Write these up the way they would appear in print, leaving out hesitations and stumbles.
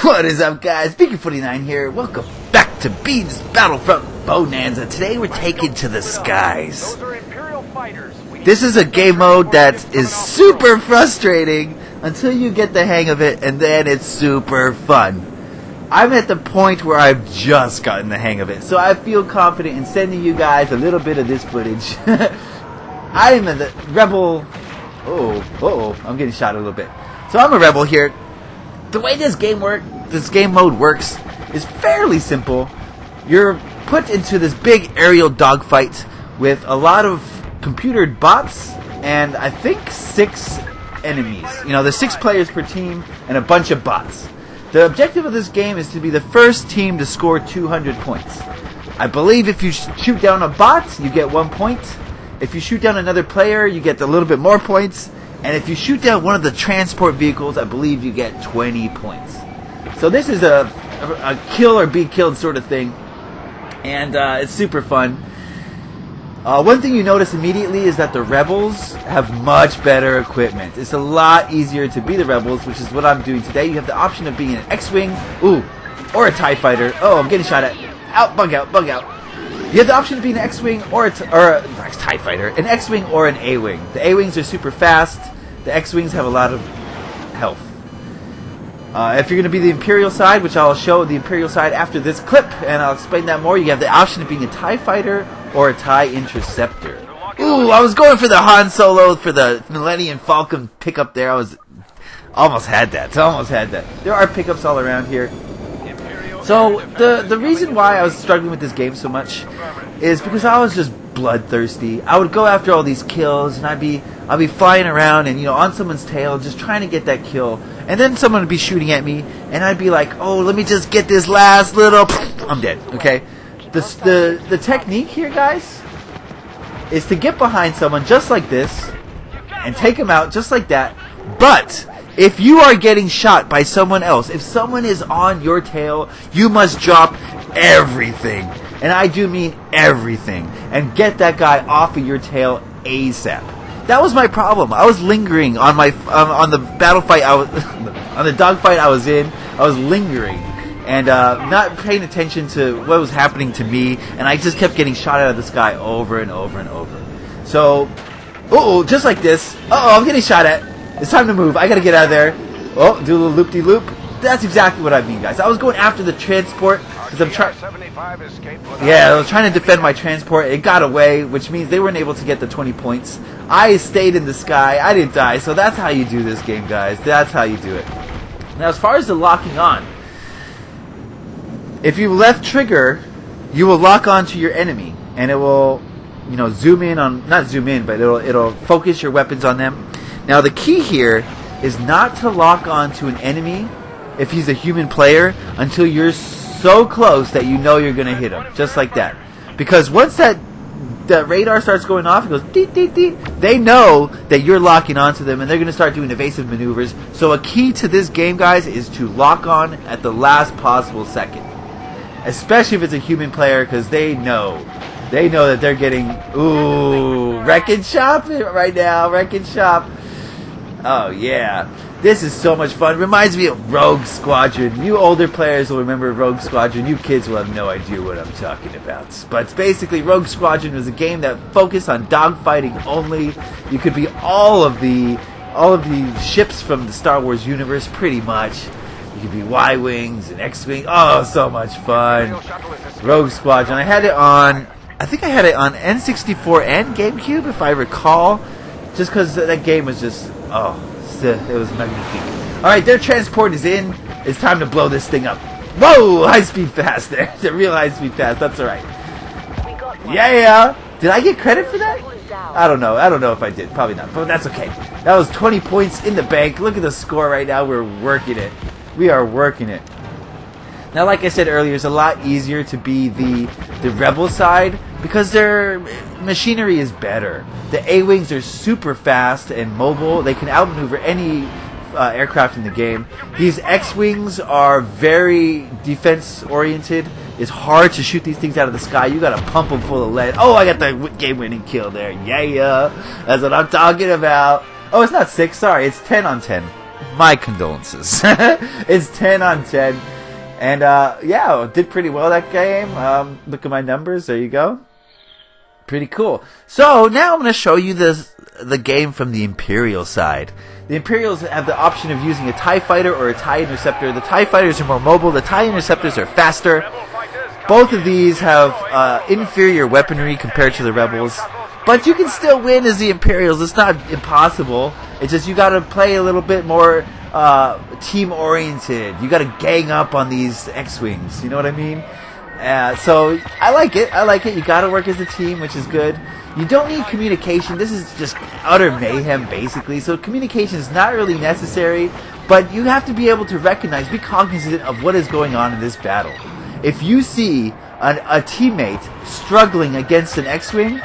What is up, guys? Beancrew49 here. Welcome back to Bean's Battlefront Bonanza. Today we're taking to the skies. This is a game mode that is super frustrating until you get the hang of it, and then it's super fun. I'm at the point where I've just gotten the hang of it, so I feel confident in sending you guys a little bit of this footage. I am a rebel. I'm getting shot a little bit. So I'm a rebel here. The way this game mode works is fairly simple. You're put into this big aerial dogfight with a lot of computered bots and I think 6 enemies. You know, there's 6 players per team and a bunch of bots. The objective of this game is to be the first team to score 200 points. I believe if you shoot down a bot, you get 1 point. If you shoot down another player, you get a little bit more points. And if you shoot down one of the transport vehicles, I believe you get 20 points. So this is a kill or be killed sort of thing. And it's super fun. One thing you notice immediately is that the rebels have much better equipment. It's a lot easier to be the rebels, which is what I'm doing today. You have the option of being an X-Wing, or a TIE Fighter. Oh, I'm getting shot at. Bug out. You have the option of being an X-Wing or a TIE Fighter, an X-Wing or an A-Wing. The A-Wings are super fast. The X-Wings have a lot of health. If you're going to be the Imperial side, which I'll show the Imperial side after this clip, and I'll explain that more, you have the option of being a TIE Fighter or a TIE Interceptor. Ooh, I was going for the Han Solo for the Millennium Falcon pickup there. Almost had that. There are pickups all around here. So, the reason why I was struggling with this game so much is because I was just bloodthirsty. I would go after all these kills, and I'd be flying around and, on someone's tail, just trying to get that kill. And then someone would be shooting at me, and I'd be like, oh, let me just get this last little... I'm dead, okay? The technique here, guys, is to get behind someone just like this, and take them out just like that, but... if you are getting shot by someone else, if someone is on your tail, you must drop everything. And I do mean everything. And get that guy off of your tail ASAP. That was my problem. I was lingering on my on the battle fight on the dogfight I was in. I was lingering and not paying attention to what was happening to me, and I just kept getting shot out of the sky over and over and over. So, just like this. I'm getting shot at. It's time to move. I gotta get out of there. Oh, do a little loop-de-loop. That's exactly what I mean, guys. I was going after the transport because I'm trying. Yeah, I was trying to defend my transport. It got away, which means they weren't able to get the 20 points. I stayed in the sky. I didn't die. So that's how you do this game, guys. That's how you do it. Now, as far as the locking on, if you left trigger, you will lock on to your enemy, and it will, zoom in on, not zoom in, but it'll focus your weapons on them. Now, the key here is not to lock on to an enemy if he's a human player until you're so close that you know you're going to hit him, just like that. Because once that radar starts going off, it goes deet, deet, deet, they know that you're locking onto them, and they're going to start doing evasive maneuvers. So a key to this game, guys, is to lock on at the last possible second. Especially if it's a human player, because they know that they're getting, wrecking shop right now, wrecking shop. Oh, yeah. This is so much fun. Reminds me of Rogue Squadron. You older players will remember Rogue Squadron. You kids will have no idea what I'm talking about. But basically, Rogue Squadron was a game that focused on dogfighting only. You could be all of the ships from the Star Wars universe, pretty much. You could be Y-Wings and X-Wings. Oh, so much fun. Rogue Squadron. I think I had it on N64 and GameCube, if I recall. Just because that game was just... it was magnifique. Alright, their transport is in. It's time to blow this thing up. Whoa! High-speed fast there. It's a real high-speed fast. That's alright. Yeah! Did I get credit for that? I don't know. I don't know if I did. Probably not. But that's okay. That was 20 points in the bank. Look at the score right now. We're working it. We are working it. Now, like I said earlier, it's a lot easier to be the rebel side because their machinery is better. The A-Wings are super fast and mobile. They can outmaneuver any aircraft in the game. These X-Wings are very defense-oriented. It's hard to shoot these things out of the sky. You gotta pump them full of lead. Oh, I got the game-winning kill there. Yeah. That's what I'm talking about. Oh, it's not 6. Sorry, it's 10 on 10. my condolences. It's 10 on 10. And, yeah, did pretty well that game. Look at my numbers. There you go. Pretty cool. So, now I'm going to show you the game from the Imperial side. The Imperials have the option of using a TIE Fighter or a TIE Interceptor. The TIE Fighters are more mobile. The TIE Interceptors are faster. Both of these have inferior weaponry compared to the Rebels. But you can still win as the Imperials. It's not impossible. It's just you got to play a little bit more team-oriented. You got to gang up on these X-Wings. You know what I mean? So I like it. I like it. You got to work as a team, which is good. You don't need communication. This is just utter mayhem, basically. So communication is not really necessary, but you have to be able to recognize, be cognizant of what is going on in this battle. If you see a teammate struggling against an X-Wing,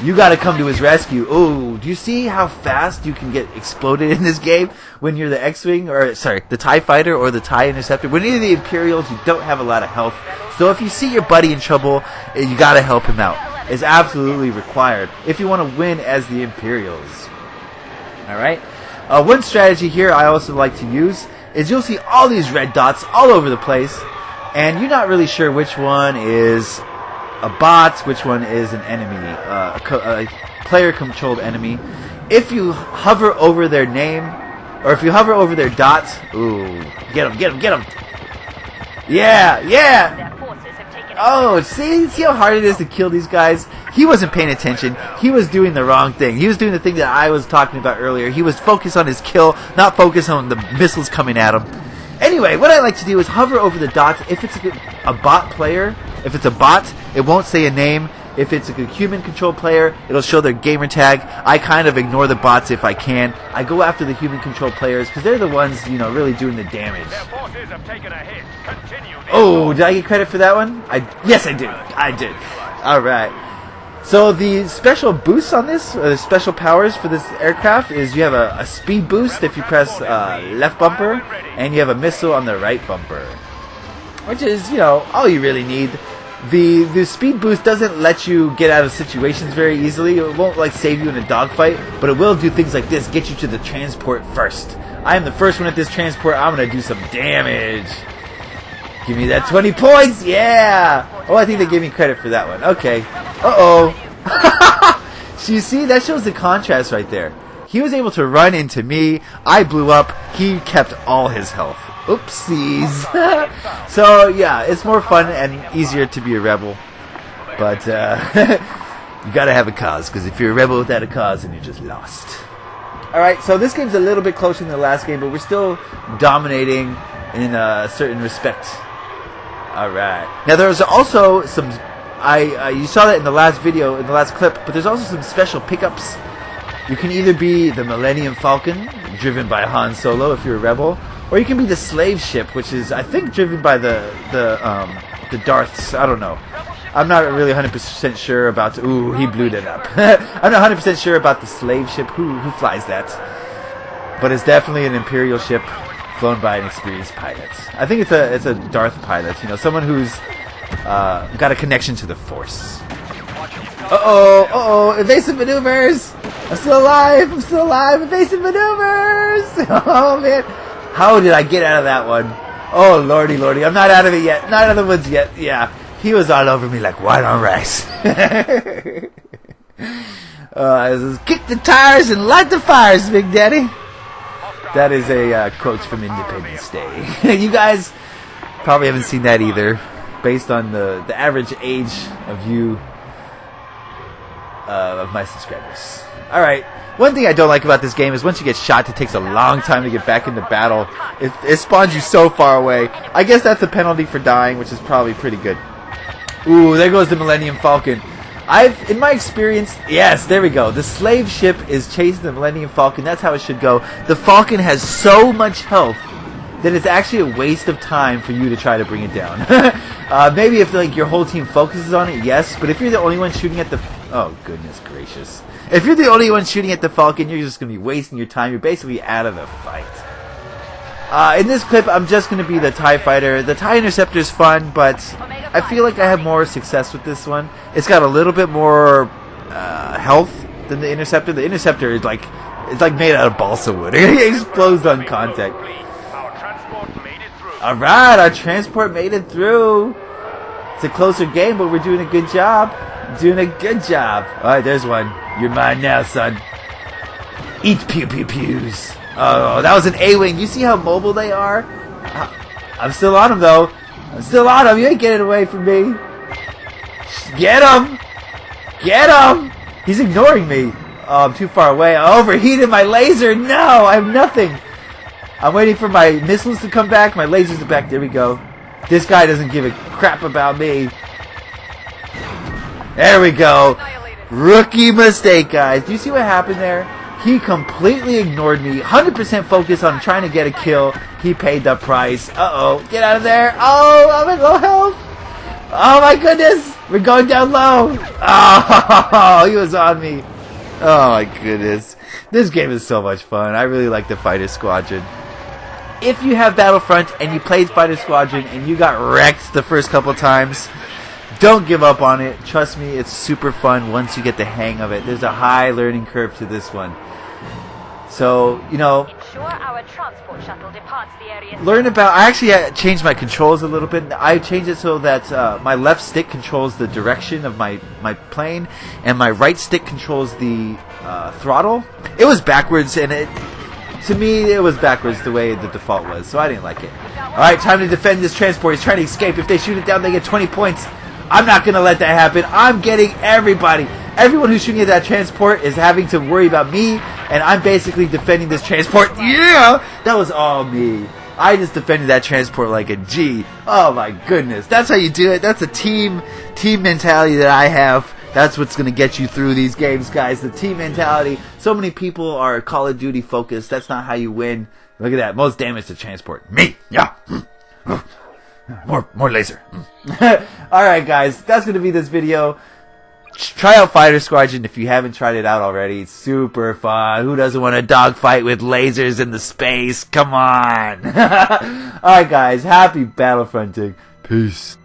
you got to come to his rescue. Oh, do you see how fast you can get exploded in this game when you're the X-Wing, or sorry, the TIE Fighter or the TIE Interceptor? When you're the Imperials, you don't have a lot of health. So if you see your buddy in trouble, you got to help him out. It's absolutely required if you want to win as the Imperials. Alright? One strategy here I also like to use is you'll see all these red dots all over the place, and you're not really sure which one is a bot, which one is an enemy, a player-controlled enemy. If you hover over their name, or if you hover over their dot, ooh, get him, get him, get him! Yeah, yeah! Oh, see how hard it is to kill these guys? He wasn't paying attention. He was doing the wrong thing. He was doing the thing that I was talking about earlier. He was focused on his kill, not focused on the missiles coming at him. Anyway, what I like to do is hover over the dots. If it's a bot player, if it's a bot, it won't say a name. If it's a human-controlled player, it'll show their gamer tag. I kind of ignore the bots if I can. I go after the human-controlled players because they're the ones, you know, really doing the damage. Oh, did I get credit for that one? Yes, I did. I did. All right. So the special boosts on this, the special powers for this aircraft is you have a speed boost if you press left bumper, and you have a missile on the right bumper, which is, you know, all you really need. The speed boost doesn't let you get out of situations very easily. It won't like save you in a dogfight, but it will do things like this: get you to the transport first. I am the first one at this transport. I'm gonna do some damage. Give me that 20 points, yeah! Oh, I think they gave me credit for that one. Okay. Uh-oh. So you see, that shows the contrast right there. He was able to run into me. I blew up. He kept all his health. Oopsies. So, yeah, it's more fun and easier to be a rebel. But, you gotta have a cause, because if you're a rebel without a cause, then you're just lost. Alright, so this game's a little bit closer than the last game, but we're still dominating in a certain respect. Alright. Now there's also some, you saw that in the last video, in the last clip, but there's also some special pickups. You can either be the Millennium Falcon, driven by Han Solo if you're a rebel, or you can be the slave ship, which is, I think, driven by the Darths. I don't know. I'm not really 100% sure about, ooh, he blew that up. I'm not 100% sure about the slave ship, who flies that. But it's definitely an Imperial ship, flown by an experienced pilot. I think it's a Darth pilot, you know, someone who's got a connection to the Force. Uh-oh, evasive maneuvers! I'm still alive, evasive maneuvers! Oh, man. How did I get out of that one? Oh, lordy, I'm not out of it yet, not out of the woods yet, yeah. He was all over me like white on rice. Kick the tires and light the fires, Big Daddy. That is a quote from Independence Day. You guys probably haven't seen that either, based on the average age of you, of my subscribers. Alright, one thing I don't like about this game is once you get shot, it takes a long time to get back into battle. It spawns you so far away. I guess that's a penalty for dying, which is probably pretty good. Ooh, there goes the Millennium Falcon. In my experience, yes, there we go. The slave ship is chasing the Millennium Falcon. That's how it should go. The Falcon has so much health that it's actually a waste of time for you to try to bring it down. Maybe if like your whole team focuses on it, yes. But if you're the only one shooting at the... Oh, goodness gracious. If you're the only one shooting at the Falcon, you're just going to be wasting your time. You're basically out of the fight. In this clip, I'm just going to be the TIE Fighter. The TIE Interceptor is fun, but I feel like I have more success with this one. It's got a little bit more health than the Interceptor. The Interceptor is like It's like made out of balsa wood. It explodes on contact. Alright, our transport made it through. It's a closer game, but we're doing a good job. Doing a good job. Alright, there's one. You're mine now, son. Eat pew pew pews. Oh, that was an A-wing. You see how mobile they are? I'm still on them, though. I'm still on them. You ain't getting away from me. Get him! Get him! He's ignoring me. Oh, I'm too far away. I overheated my laser. No, I have nothing. I'm waiting for my missiles to come back. My lasers are back. There we go. This guy doesn't give a crap about me. There we go. Rookie mistake, guys. Do you see what happened there? He completely ignored me. 100% focused on trying to get a kill. He paid the price. Uh-oh. Get out of there. Oh, I'm in low health. Oh, my goodness. We're going down low. Oh, he was on me. Oh, my goodness. This game is so much fun. I really like the Fighter Squadron. If you have Battlefront and you played Fighter Squadron and you got wrecked the first couple times, don't give up on it. Trust me, it's super fun once you get the hang of it. There's a high learning curve to this one. So, you know, our transport shuttle departs the area. Learn about... I actually changed my controls a little bit. I changed it so that my left stick controls the direction of my plane, and my right stick controls the throttle. It was backwards, and to me, it was backwards the way the default was, so I didn't like it. Alright, time to defend this transport. He's trying to escape. If they shoot it down, they get 20 points. I'm not going to let that happen. I'm getting everybody. Everyone who's shooting at that transport is having to worry about me, and I'm basically defending this transport. Yeah! That was all me. I just defended that transport like a G. Oh my goodness. That's how you do it. That's a team mentality that I have. That's what's going to get you through these games, guys. The team mentality. So many people are Call of Duty focused. That's not how you win. Look at that. Most damage to transport. Me. Yeah. More laser. Alright, guys. That's going to be this video. Try out Fighter Squadron if you haven't tried it out already. It's super fun. Who doesn't want a dogfight with lasers in the space? Come on. Alright, guys. Happy battlefronting. Peace.